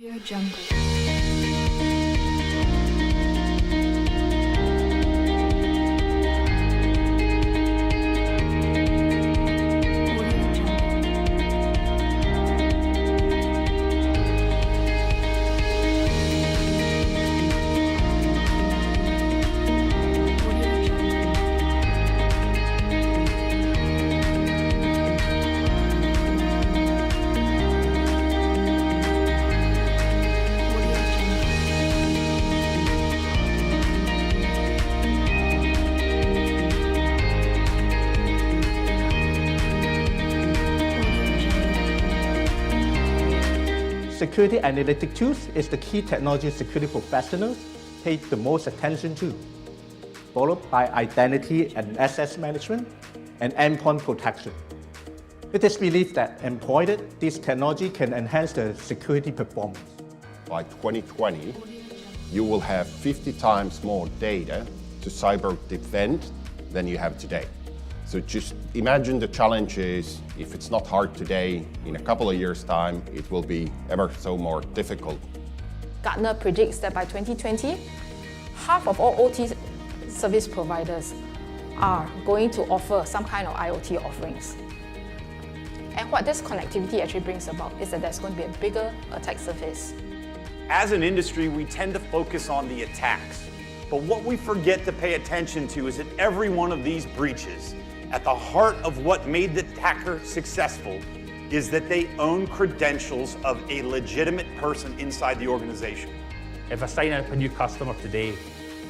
Audio Jungle. Security analytic tools is the key technology security professionals pay the most attention to, followed by identity and access management and endpoint protection. It is believed that employed, this technology can enhance the security performance. By 2020, you will have 50 times more data to cyber defend than you have today. So just imagine the challenges. If it's not hard today, in a couple of years' time, it will be ever so more difficult. Gartner predicts that by 2020, half of all OT service providers are going to offer some kind of IoT offerings. And what this connectivity actually brings about is that there's going to be a bigger attack surface. As an industry, we tend to focus on the attacks. But what we forget to pay attention to is that every one of these breaches, at the heart of what made the attacker successful, is that they own credentials of a legitimate person inside the organization. If I sign up a new customer today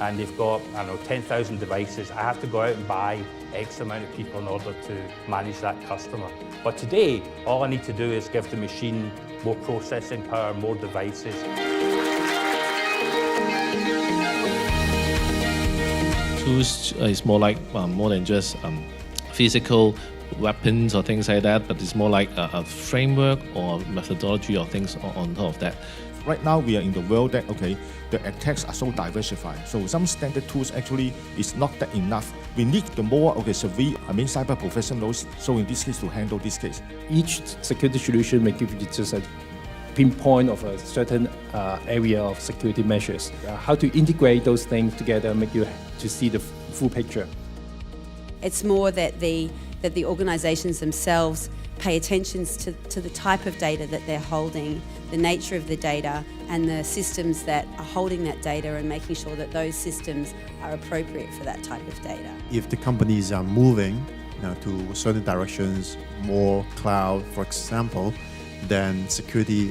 and they've got, 10,000 devices, I have to go out and buy X amount of people in order to manage that customer. But today, all I need to do is give the machine more processing power, more devices. Tools is more like more than just physical weapons or things like that, but it's more like a framework or methodology or things on top of that. Right now we are in the world that, the attacks are so diversified. So some standard tools actually is not that enough. We need the more, severe, cyber professionals, so in this case to handle this case. Each security solution may give you just a pinpoint of a certain area of security measures. How to integrate those things together make you to see the full picture. It's more that the organisations themselves pay attention to the type of data that they're holding, the nature of the data, and the systems that are holding that data, and making sure that those systems are appropriate for that type of data. If the companies are moving to certain directions, more cloud, for example, then security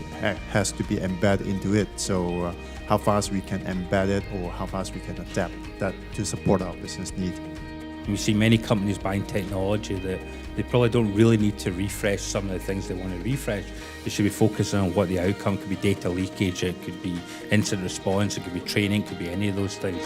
has to be embedded into it. So how fast we can embed it or how fast we can adapt that to support our business need. We see many companies buying technology that they probably don't really need to refresh some of the things they want to refresh. They should be focusing on what the outcome could be: data leakage, it could be incident response, it could be training, it could be any of those things.